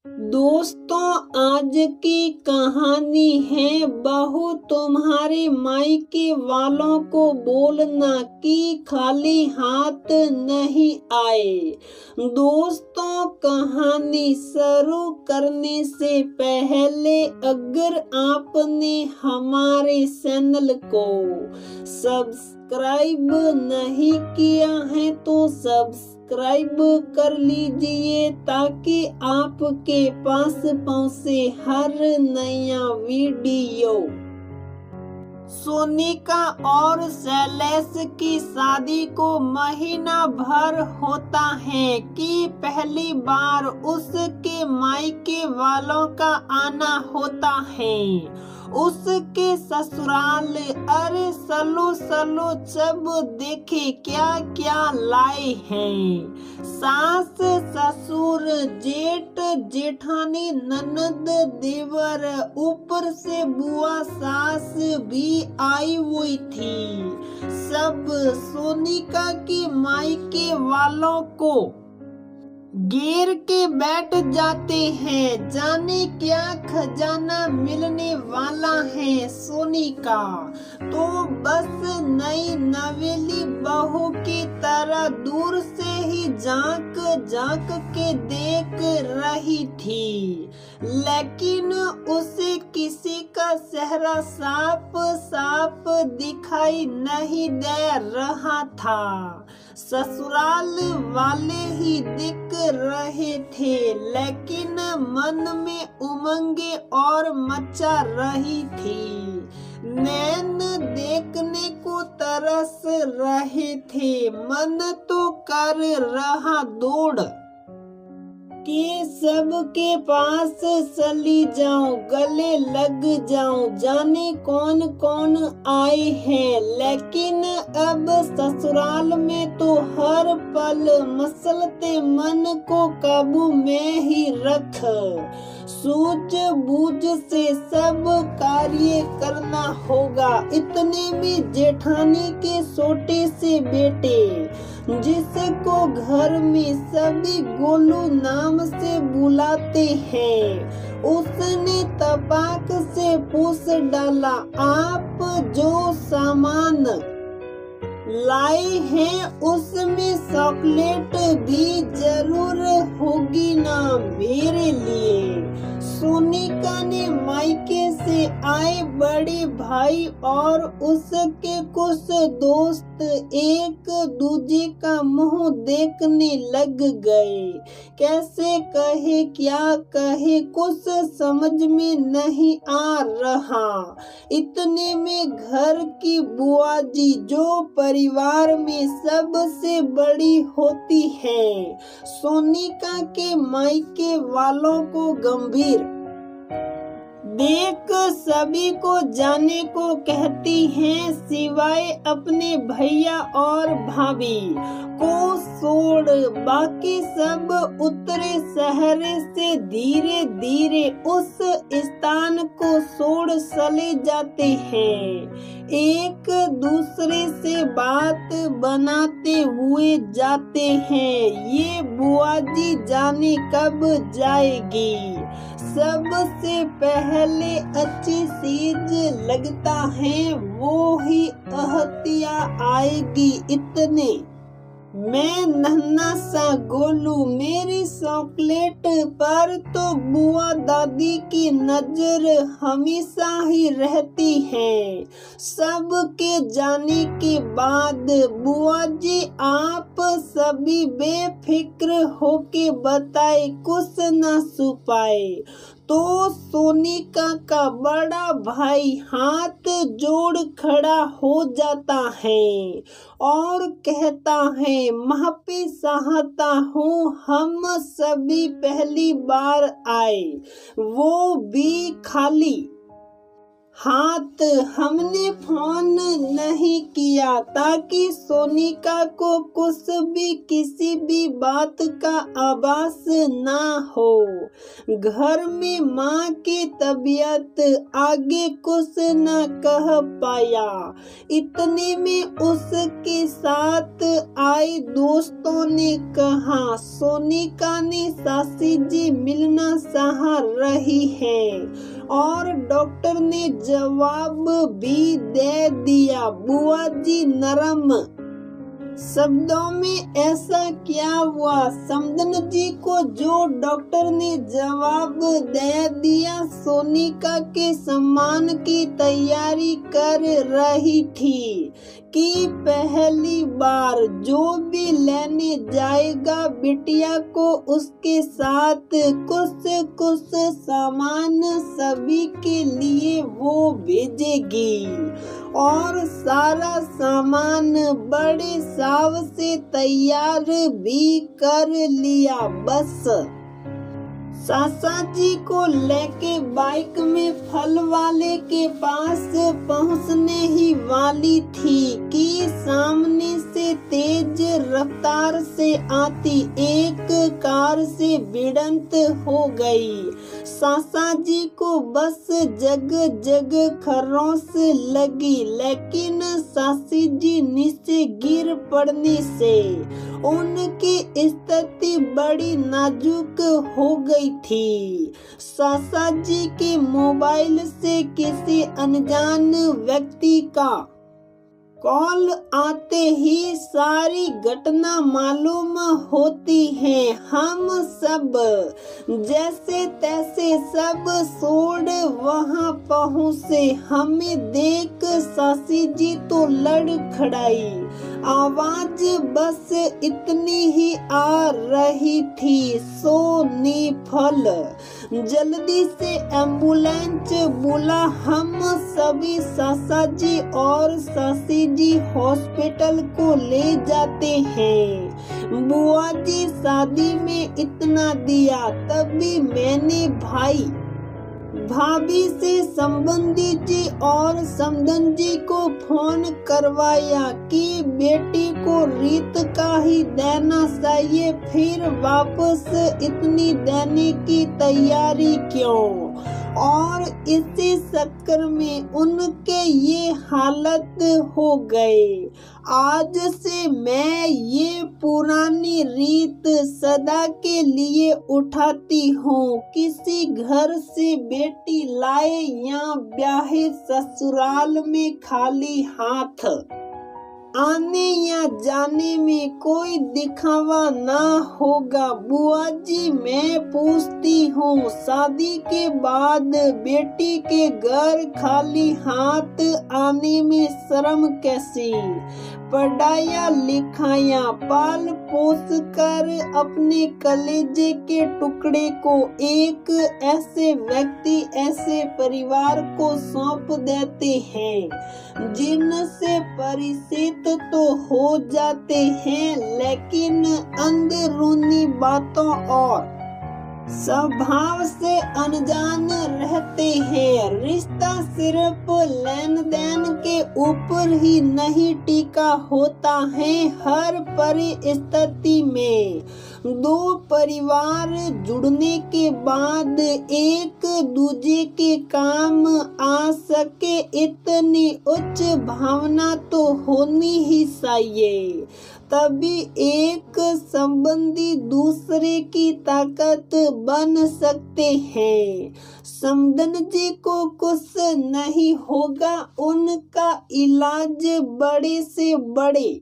दोस्तों, आज की कहानी है बहू तुम्हारे मायके वालों को बोलना कि खाली हाथ नहीं आए। दोस्तों, कहानी शुरू करने से पहले अगर आपने हमारे चैनल को सब्सक्राइब नहीं किया है तो सब्सक्राइब कर लीजिए ताकि आपके पास पहुंचे हर नया वीडियो। सोनिका और शैलेश की शादी को महीना भर होता है कि पहली बार उसके मायके वालों का आना होता है। उसके ससुराल अरे सलो सलो जब देखे क्या क्या लाए हैं। सास ससुर जेठ जेठानी ननद देवर ऊपर से बुआ सास भी आई हुई थी। सब सोनिका की मायके वालों को घेर के बैठ जाते हैं। जाने क्या खजाना मिलने वाला है। सोनिका तो बस नई नवेली बहू की तरह दूर से ही झांक झांक के देख रही थी, लेकिन उसे किसी का चेहरा साफ साफ दिखाई नहीं दे रहा था। ससुराल वाले ही दिख रहे थे, लेकिन मन में उमंगे और मचा रही थी। नैन देखने को तरस रहे थे। मन तो कर रहा दौड़ कि सबके पास चली जाऊं, गले लग जाऊं, जाने कौन कौन आए हैं। लेकिन अब ससुराल में तो हर पल मसलते मन को काबू में ही रख, सूझबूझ से सब कार्य करना होगा। इतने में जेठानी के छोटे से बेटे, जिसको घर में सभी गोलू नाम से बुलाते हैं, उसने तपाक से पूछ डाला, आप जो सामान लाए हैं उसमें चॉकलेट भी जरूर होगी ना मेरे लिए। सोनिका ने मायके से आए बड़े भाई और उसके कुछ दोस्त एक दूजे का मुंह देखने लग गए। कैसे कहे क्या कहे कुछ समझ में नहीं आ रहा। इतने में घर की बुआ जी, जो परिवार में सबसे बड़ी होती है, सोनिका के मायके वालों को गंभीर देख सभी को जाने को कहती हैं, सिवाय अपने भैया और भाभी को छोड़ बाकी सब उतरे शहर से धीरे धीरे उस स्थान को छोड़ चले जाते हैं। एक दूसरे से बात बनाते हुए जाते हैं। ये बुआ जी जाने कब जाएगी। सबसे पहले अच्छी चीज लगता है वो ही अहतिया आएगी। इतने मैं नन्हा सा गोलू, मेरी चॉकलेट पर तो बुआ दादी की नजर हमेशा ही रहती है। सबके जाने के बाद बुआ जी आप सभी बेफिक्र होके बताए, कुछ न छुपाए। तो सोनिका का बड़ा भाई हाथ जोड़ खड़ा हो जाता है और कहता है, माफी चाहता हूँ, हम सभी पहली बार आए, वो भी खाली हाथ। हमने फोन नहीं किया ताकि सोनिका को कुछ भी किसी भी बात का आभास ना हो। घर में माँ की तबीयत आगे कुछ न कह पाया। इतने में उसके साथ आए दोस्तों ने कहा, सोनिका ने सासी जी मिलना सहा रही है। और डॉक्टर ने जवाब भी दे दिया, बुआ जी नरम शब्दों में ऐसा क्या हुआ? समदन जी को जो डॉक्टर ने जवाब दे दिया, सोनिका के सम्मान की तैयारी कर रही थी कि पहली बार जो भी लेने जाएगा बिटिया को उसके साथ कुछ सामान सभी के लिए वो भेजेगी। और सारा सामान बड़े साव से तैयार भी कर लिया। बस सासा जी को लेके बाइक में फल वाले के पास पहुंचने ही वाली थी कि सामने से तेज रफ्तार से आती एक कार से भिड़ंत हो गई। सासा जी को बस जग जग खरोंच लगी, लेकिन सासी जी नीचे गिर पड़ने से उनकी स्थिति बड़ी नाजुक हो गई थी। सासा जी के मोबाइल से किसी अनजान व्यक्ति का कॉल आते ही सारी घटना मालूम होती है। हम सब जैसे तैसे सब छोड़ वहां पहुंचे। हमें देख सासी जी तो लड़खड़ाई। आवाज बस इतनी ही आ रही थी, सोनीफल जल्दी से एम्बुलेंस बुला। हम सभी सासा जी और सासी जी हॉस्पिटल को ले जाते हैं। बुआ जी शादी में इतना दिया, तभी मैंने भाई भाभी से संबंधी जी और समदन जी को फोन करवाया कि बेटी को रीत का ही देना चाहिए, फिर वापस इतनी देने की तैयारी क्यों? और इसी चक्कर में उनके ये हालत हो गए। आज से मैं ये पुरानी रीत सदा के लिए उठाती हूँ। किसी घर से बेटी लाए या ब्याहे ससुराल में खाली हाथ आने या जाने में कोई दिखावा ना होगा। बुआ जी मैं पूछती हूँ, शादी के बाद बेटी के घर खाली हाथ आने में शर्म कैसी? पढ़ाया लिखाया पाल पोस कर अपने कलेजे के टुकड़े को एक ऐसे व्यक्ति ऐसे परिवार को सौंप देते हैं जिनसे परिचित तो हो जाते हैं, लेकिन अंदरूनी बातों और स्वभाव से अनजान रहते हैं। रिश्ता सिर्फ लेन देन के ऊपर ही नहीं टिका होता है। हर परिस्थिति में दो परिवार जुड़ने के बाद एक दूजे के काम आ सके, इतनी उच्च भावना तो होनी ही चाहिए। तभी एक संबंधी दूसरे की ताकत बन सकते हैं। समदन जी को कुछ नहीं होगा, उनका इलाज बड़े से बड़े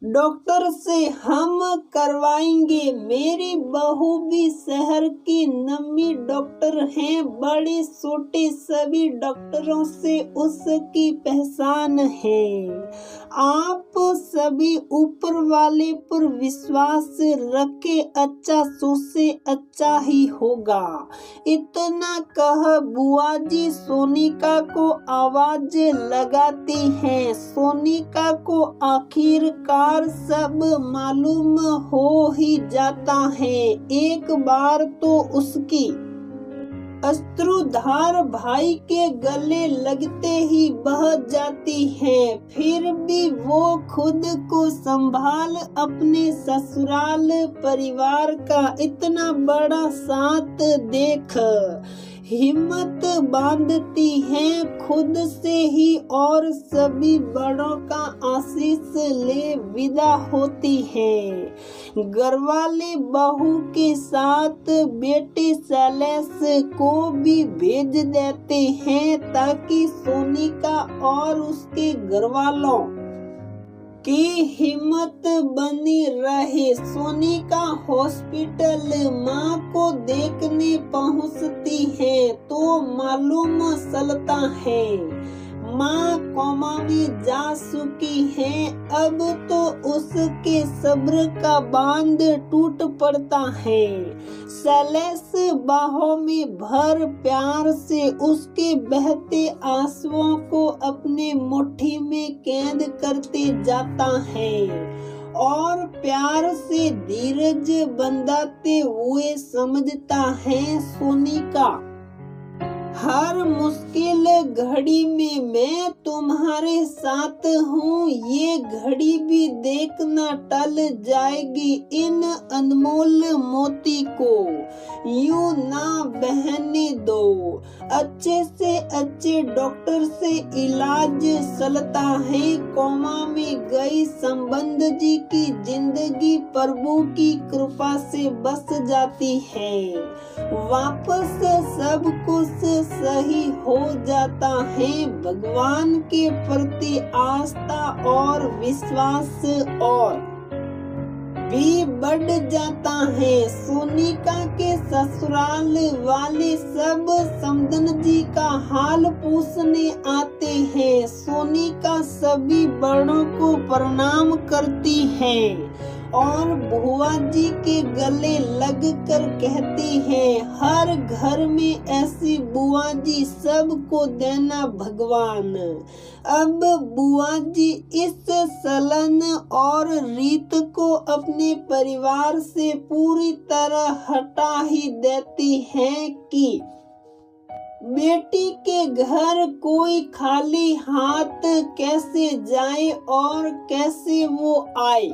डॉक्टर से हम करवाएंगे। मेरी बहू भी शहर की नामी डॉक्टर हैं, बड़े छोटे सभी डॉक्टरों से उसकी पहचान है। आप सभी ऊपर वाले पर विश्वास रखे, अच्छा सोचे अच्छा ही होगा। इतना कह बुआ जी सोनिका को आवाज लगाती हैं। सोनिका को आखिरकार सब मालूम हो ही जाता है। एक बार तो उसकी अश्रुधार भाई के गले लगते ही बह जाती है, फिर भी वो खुद को संभाल अपने ससुराल परिवार का इतना बड़ा साथ देख हिम्मत बांधती हैं खुद से ही और सभी बड़ों का आशीष ले विदा होती हैं। घरवाले बहू के साथ बेटे शैलेश को भी भेज देते हैं ताकि सोनिका और उसके घरवालों की हिम्मत बनी रहे। सोनिका हॉस्पिटल माँ को देखने पहुँचती है तो मालूम चलता है माँ कोमा में जा चुकी है। अब तो उसके सब्र का बांध टूट पड़ता है। शैलेश बाहों में भर प्यार से उसके बहते आंसुओं को अपने मुट्ठी में कैद करते जाता है और प्यार से धीरज बंधाते हुए समझता है सोनिका, हर मुश्किल घड़ी में मैं तुम्हारे साथ हूँ। ये घड़ी भी देखना टल जाएगी। इन अनमोल मोती को यूं ना बहने दो। अच्छे से अच्छे डॉक्टर से इलाज चलता है। कोमा में गई संबंध जी की जिंदगी प्रभु की कृपा से बस जाती है। वापस सब कुछ सही हो जाता है। भगवान के प्रति आस्था और विश्वास और भी बढ़ जाता है। सोनिका के ससुराल वाले सब समदन जी का हाल पूछने आते हैं। सोनिका सभी बड़ों को प्रणाम करती है और बुआ जी के गले लग कर कहती हैं, हर घर में ऐसी बुआ जी सबको देना भगवान। अब बुआ जी इस चलन और रीत को अपने परिवार से पूरी तरह हटा ही देती हैं कि बेटी के घर कोई खाली हाथ कैसे जाए और कैसे वो आए।